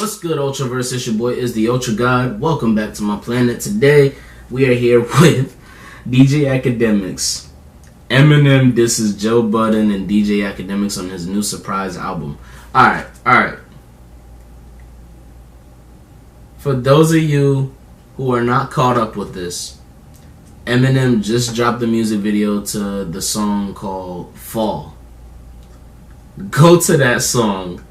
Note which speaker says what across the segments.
Speaker 1: What's good, Ultraverse? It's your boy, Is the Ultra God. Welcome back to my planet. Today, we are here with DJ Akademiks. Eminem disses Joe Budden and DJ Akademiks on his new surprise album. Alright. For those of you who are not caught up with this, Eminem just dropped a music video to the song called Fall. Go to that song.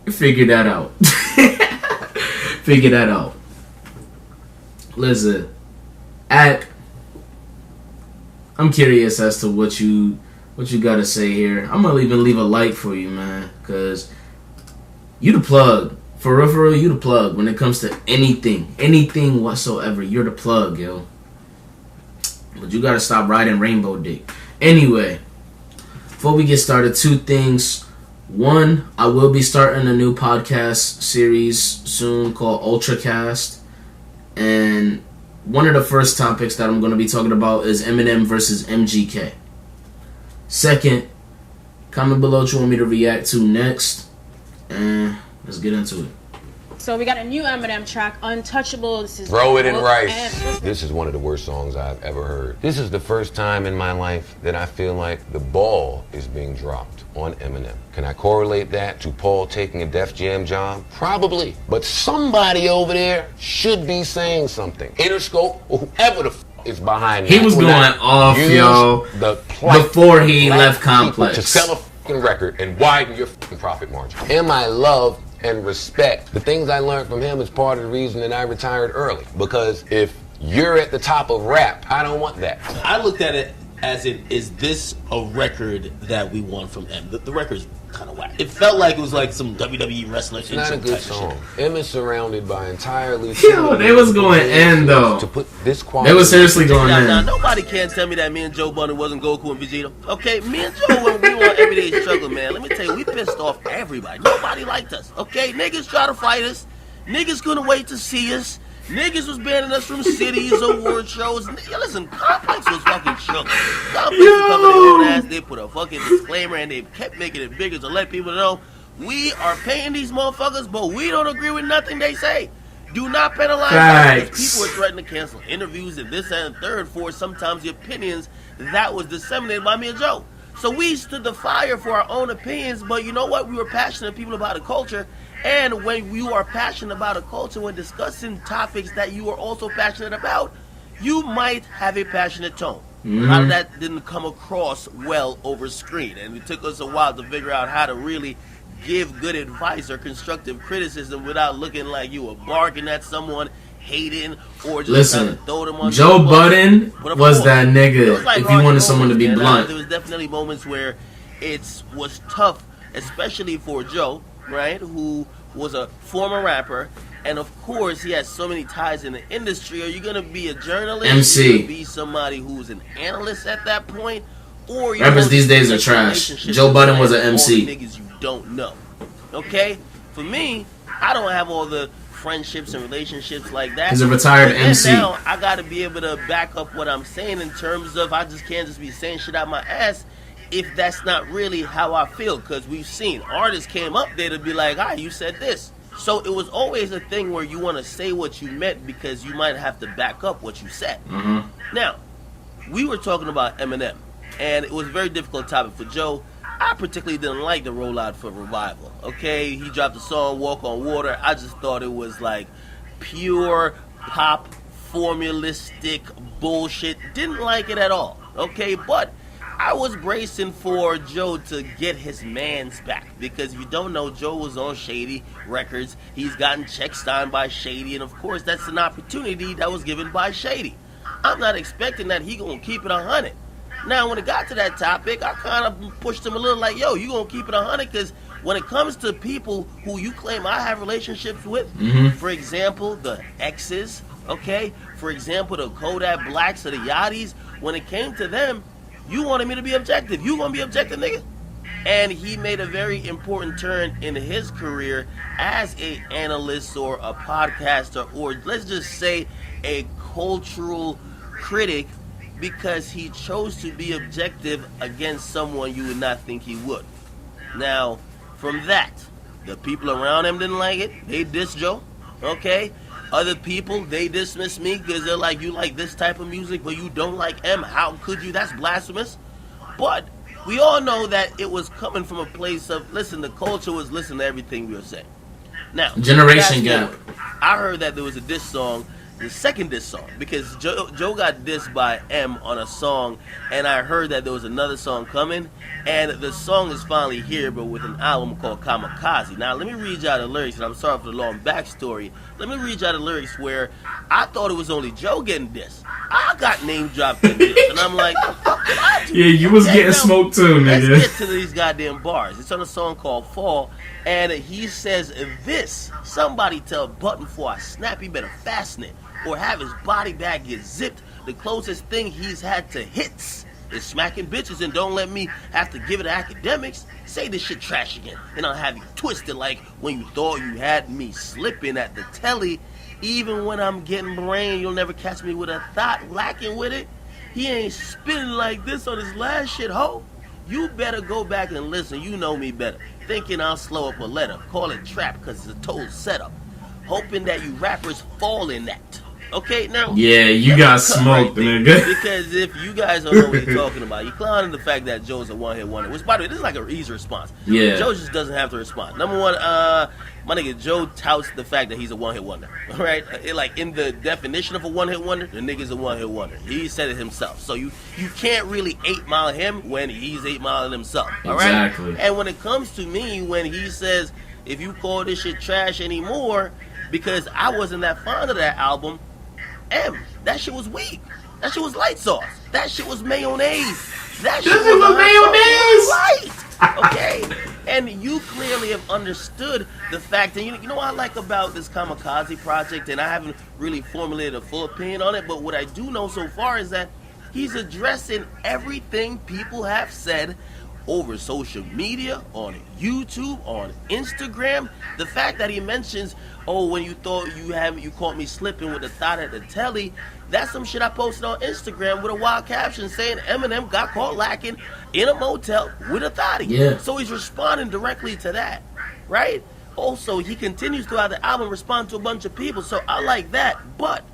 Speaker 1: Figure that out. Figure that out. Listen, I'm curious as to what you gotta say here. I'm gonna even leave a like for you, man, cause you the plug. For real, you the plug when it comes to anything whatsoever. You're the plug, yo. But you gotta stop riding rainbow dick. Anyway, before we get started, two things. One, I will be starting a new podcast series soon called Ultracast. And one of the first topics that I'm going to be talking about is Eminem versus MGK. Second, comment below what you want me to react to next. And let's get into it.
Speaker 2: So we got a new Eminem track, Untouchable. This is
Speaker 3: Throw It in Rice. This is one of the worst songs I've ever heard. This is the first time in my life that I feel like the ball is being dropped on Eminem. Can I correlate that to Paul taking a Def Jam job? Probably. But somebody over there should be saying something. Interscope or whoever the is behind that.
Speaker 1: He was going off, yo, before he left Complex.
Speaker 3: To sell a fucking record and widen your fucking profit margin. And I love and respect the things I learned from him is part of the reason that I retired early. Because if you're at the top of rap, I don't want that.
Speaker 4: I looked at it as is this a record that we want from M? The record's kind of whack. It felt like it was like some WWE wrestler.
Speaker 3: It's not a good song. M is surrounded by entirely.
Speaker 1: Yo, they was going in though.
Speaker 3: To put this quality.
Speaker 1: They was seriously going in.
Speaker 4: Now, nobody can tell me that me and Joe Budden wasn't Goku and Vegeta. Okay, me and Joe, when we were on Everyday Struggle, man, let me tell you, we pissed off everybody. Nobody liked us. Okay, niggas try to fight us. Niggas couldn't wait to see us. Niggas was banning us from cities, award shows. Listen, Complex was fucking shook. Complex was coming their own ass. They put a fucking disclaimer and they kept making it bigger to let people know we are paying these motherfuckers, but we don't agree with nothing they say. Do not penalize us. People were threatening to cancel interviews and this and third for sometimes the opinions that was disseminated by me and Joe. So we stood the fire for our own opinions, but you know what? We were passionate people about a culture. And when you are passionate about a culture, when discussing topics that you are also passionate about, you might have a passionate tone. Mm-hmm. A lot of that didn't come across well over screen. And it took us a while to figure out how to really give good advice or constructive criticism without looking like you were barking at someone, hating, or just trying to throw them on.
Speaker 1: Joe Budden was that nigga like if you wanted someone to be blunt.
Speaker 4: There was definitely moments where it was tough, especially for Joe, right, who was a former rapper, and of course he has so many ties in the industry. Are you going to be a journalist?
Speaker 1: MC.
Speaker 4: Are you going to be somebody who's an analyst at that point? Or
Speaker 1: rappers these days are trash. Joe Budden was an MC.
Speaker 4: All the niggas you don't know. Okay? For me, I don't have all the friendships and relationships like that.
Speaker 1: He's a retired MC.
Speaker 4: Now I got to be able to back up what I'm saying in terms of I just can't just be saying shit out my ass if that's not really how I feel, because we've seen artists came up there to be like, you said this. So it was always a thing where you want to say what you meant because you might have to back up what you said.
Speaker 1: Mm-hmm.
Speaker 4: Now, we were talking about Eminem, and it was a very difficult topic for Joe. I particularly didn't like the rollout for Revival. Okay, he dropped the song Walk on Water. I just thought it was like pure pop, formulistic bullshit. Didn't like it at all. Okay, but I was bracing for Joe to get his mans back, because if you don't know, Joe was on Shady Records. He's gotten checks signed by Shady, and of course that's an opportunity that was given by Shady. I'm not expecting that he gonna keep it 100. Now when it got to that topic, I kind of pushed him a little like, yo, you gonna keep it 100? Because when it comes to people who you claim I have relationships with, for example, the X's, okay, for example, the Kodak Blacks or the Yachties, when it came to them, you wanted me to be objective. You gonna be objective, nigga? And he made a very important turn in his career as a analyst or a podcaster, or let's just say a cultural critic, because he chose to be objective against someone you would not think he would. Now, from that, The people around him didn't like it. They dissed Joe. Okay? Other people, they dismiss me because they're like, you like this type of music, but you don't like M. How could you? That's blasphemous. But we all know that it was coming from a place of, listen, the culture was listening to everything we were saying. Now,
Speaker 1: generation gap.
Speaker 4: I heard that there was a diss song, the second diss song, because Joe got dissed by M on a song, and I heard that there was another song coming, and the song is finally here, but with an album called Kamikaze. Now, let me read y'all the lyrics, and I'm sorry for the long backstory. Let me read y'all the lyrics where I thought it was only Joe getting dissed. I got name dropped in this, and I'm like, what?
Speaker 1: Yeah, you was getting smoked too, nigga.
Speaker 4: Let's get to these goddamn bars. It's on a song called Fall, and he says this: somebody tell Budden before I snap, he better fasten it, or have his body bag get zipped. The closest thing he's had to hits is smacking bitches, and don't let me have to give it to Akademiks. Say this shit trash again, and I'll have you twisted like when you thought you had me slipping at the telly. Even when I'm getting brain, you'll never catch me with a thought lacking with it. He ain't spinning like this on his last shit, ho. You better go back and listen, you know me better. Thinking I'll slow up a letter, call it trap cause it's a total setup. Hoping that you rappers fall in that. Okay, now.
Speaker 1: Yeah, you got smoked, nigga.
Speaker 4: Because if you guys don't know what you're talking about, you're clowning the fact that Joe's a one-hit wonder. Which, by the way, this is like an easy response.
Speaker 1: Yeah.
Speaker 4: Joe just doesn't have to respond. Number one, my nigga Joe touts the fact that he's a one-hit wonder. All right, like in the definition of a one-hit wonder, the nigga's a one-hit wonder. He said it himself. So you can't really 8 Mile him when he's 8 Mile himself. All right.
Speaker 1: Exactly.
Speaker 4: And when it comes to me, when he says if you call this shit trash anymore, because I wasn't that fond of that album. That shit was weak. That shit was light sauce. That shit was mayonnaise. That shit was light. Okay? And you clearly have understood the fact that, you know what I like about this Kamikaze project, and I haven't really formulated a full opinion on it, but what I do know so far is that he's addressing everything people have said over social media, on YouTube, on Instagram. The fact that he mentions, oh, when you thought you caught me slipping with the thought at the telly, that's some shit I posted on Instagram with a wild caption saying Eminem got caught lacking in a motel with a thotty.
Speaker 1: Yeah.
Speaker 4: So he's responding directly to that, right? Also, he continues throughout the album respond to a bunch of people, so I like that. But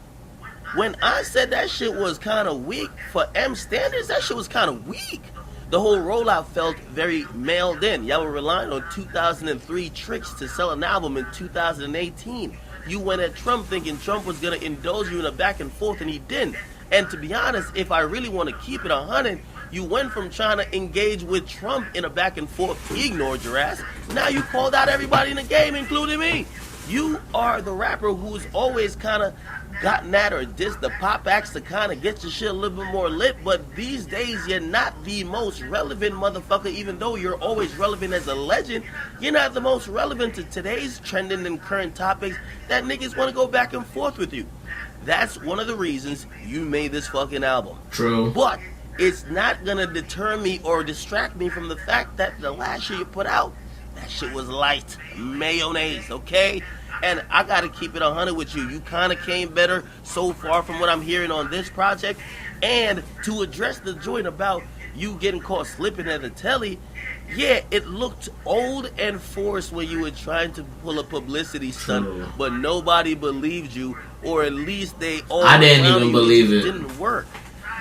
Speaker 4: when I said that shit was kind of weak for M standards, that shit was kind of weak. The whole rollout felt very mailed in. Y'all were relying on 2003 tricks to sell an album in 2018. You went at Trump thinking Trump was going to indulge you in a back and forth, and he didn't. And to be honest, if I really want to keep it 100, you went from trying to engage with Trump in a back and forth, he ignored your ass. Now you called out everybody in the game, including me. You are the rapper who's always kind of gotten at or dissed the pop acts to kind of get your shit a little bit more lit, but these days you're not the most relevant motherfucker. Even though you're always relevant as a legend, you're not the most relevant to today's trending and current topics that niggas want to go back and forth with you. That's one of the reasons you made this fucking album.
Speaker 1: True.
Speaker 4: But it's not gonna deter me or distract me from the fact that the last shit you put out, that shit was light mayonnaise, okay? And I gotta keep it 100 with you. You kind of came better so far from what I'm hearing on this project. And to address the joint about you getting caught slipping at the telly, yeah, it looked old and forced when you were trying to pull a publicity stunt,
Speaker 1: True.
Speaker 4: but nobody believed you, or at least they all
Speaker 1: I didn't
Speaker 4: around
Speaker 1: even
Speaker 4: you,
Speaker 1: believe it.
Speaker 4: didn't work.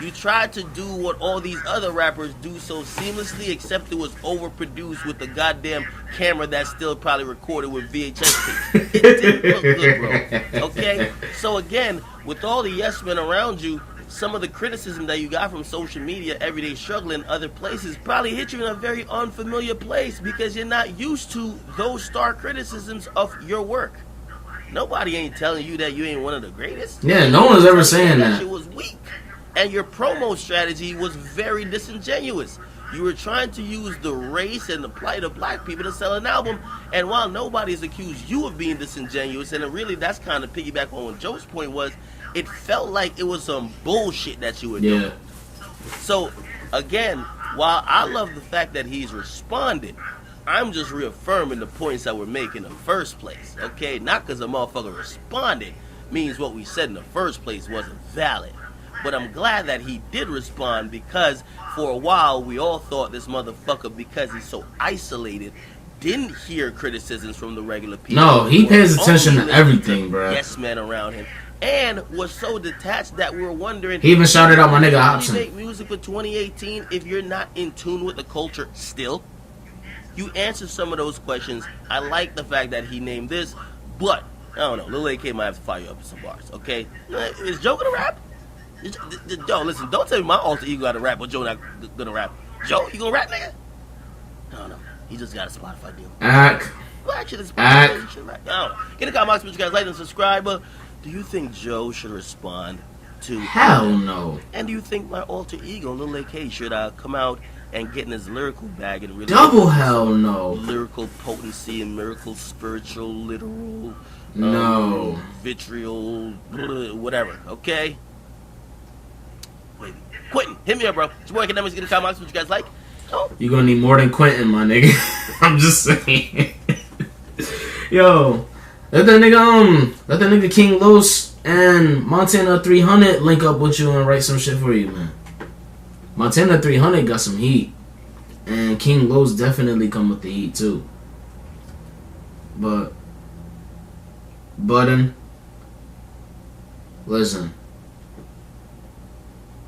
Speaker 4: You tried to do what all these other rappers do so seamlessly, except it was overproduced with the goddamn camera that still probably recorded with VHS tape. It didn't look good, bro. Okay? So again, with all the yes men around you, some of the criticism that you got from social media, everyday struggle in other places, probably hit you in a very unfamiliar place because you're not used to those star criticisms of your work. Nobody ain't telling you that you ain't one of the greatest.
Speaker 1: Yeah, no one's ever saying
Speaker 4: That
Speaker 1: that.
Speaker 4: shit was weak. And your promo strategy was very disingenuous. You were trying to use the race and the plight of black people to sell an album. And while nobody's accused you of being disingenuous, and really that's kind of piggyback on what Joe's point was, it felt like it was some bullshit that you were doing. So, again, while I love the fact that he's responded, I'm just reaffirming the points that we're making in the first place. Okay? Not because a motherfucker responded means what we said in the first place wasn't valid. But I'm glad that he did respond, because for a while we all thought this motherfucker, because he's so isolated, didn't hear criticisms from the regular people.
Speaker 1: No, he pays attention
Speaker 4: Only
Speaker 1: to everything, bro.
Speaker 4: Yes, men around him. And was so detached that we're wondering.
Speaker 1: He even shouted out my nigga
Speaker 4: You
Speaker 1: Hobson.
Speaker 4: make music for 2018 if you're not in tune with the culture still? You answer some of those questions. I like the fact that he named this, but I don't know. Lil AK might have to fire you up with some bars, okay? Is Joe gonna rap? Joe, listen, don't tell me my alter ego gotta rap, but Joe not gonna rap. Joe, you gonna rap, nigga? I don't know. He just got a Spotify deal. Well, actually, Spotify, should rap. I don't know. Get a comment box, but you guys like and subscribe. Do you think Joe should respond to?
Speaker 1: Hell no.
Speaker 4: And do you think my alter ego, Lil AK, should come out and get in his lyrical bag and really
Speaker 1: Double hell no.
Speaker 4: Lyrical potency and miracle, spiritual, literal,
Speaker 1: no,
Speaker 4: vitriol, whatever. Okay. Wait, Quentin, hit me up, bro. It's your boy Akademiks. Get a comment box. What you guys like? Oh.
Speaker 1: You gonna need more than Quentin, my nigga. I'm just saying. Yo, let that nigga King Los and Montana 300 link up with you and write some shit for you, man. Montana 300 got some heat, and King Los definitely come with the heat too. But Budden, listen,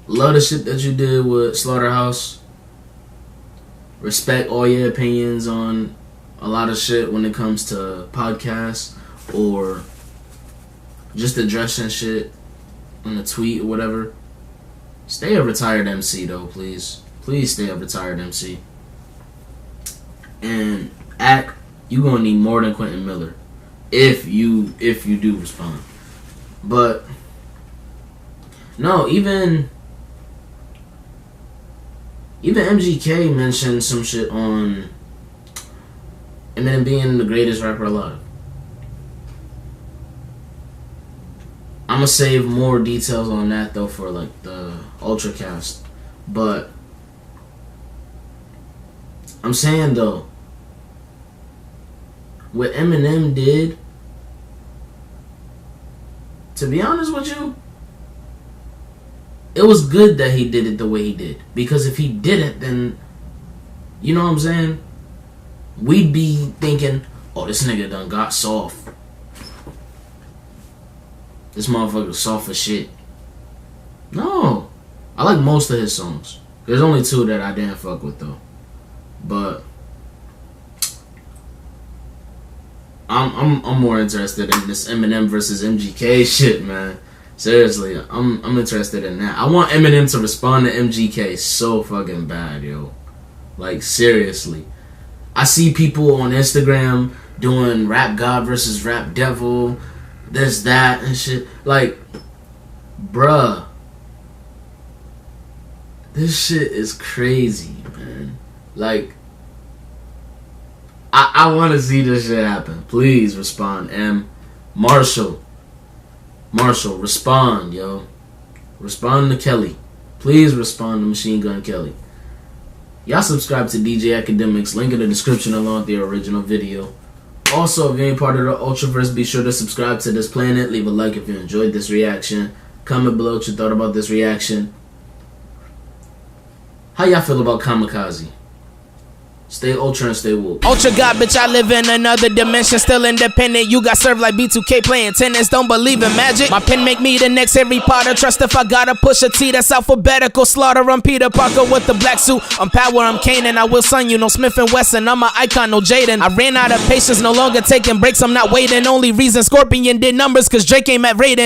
Speaker 1: love the shit that you did with Slaughterhouse. Respect all your opinions on a lot of shit when it comes to podcasts or just addressing shit on a tweet or whatever. Stay a retired MC though, please. Please stay a retired MC. And you gonna need more than Quentin Miller if you do respond. But no, even MGK mentioned some shit on Eminem being the greatest rapper alive. I'm gonna save more details on that though for like the Ultracast. But I'm saying though, what Eminem did, to be honest with you, it was good that he did it the way he did. Because if he didn't, then, you know what I'm saying? We'd be thinking, oh, this nigga done got soft. This motherfucker soft as shit. No. I like most of his songs. There's only 2 that I didn't fuck with though. But I'm more interested in this Eminem versus MGK shit, man. Seriously, I'm interested in that. I want Eminem to respond to MGK so fucking bad, yo. Like, seriously. I see people on Instagram doing Rap God versus Rap Devil, this, that, and shit. Like, bruh. This shit is crazy, man. Like, I want to see this shit happen. Please respond, M. Marshall, respond, yo. Respond to Kelly. Please respond to Machine Gun Kelly. Y'all subscribe to DJ Akademiks. Link in the description along with the original video. Also, if you ain't part of the Ultraverse, be sure to subscribe to this planet. Leave a like if you enjoyed this reaction. Comment below what you thought about this reaction. How y'all feel about Kamikaze? Stay ultra and stay woke.
Speaker 5: Ultra God, bitch, I live in another dimension. Still independent, you got served like B2K playing tennis. Don't believe in magic. My pen make me the next Harry Potter. Trust if I gotta push a T, that's alphabetical. Slaughter, I'm Peter Parker with the black suit. I'm Power, I'm Kanan, I will son you. No Smith & Wesson, I'm an icon, no Jaden. I ran out of patience, no longer taking breaks. I'm not waiting. Only reason Scorpion did numbers, cause Drake ain't Matt Raiden.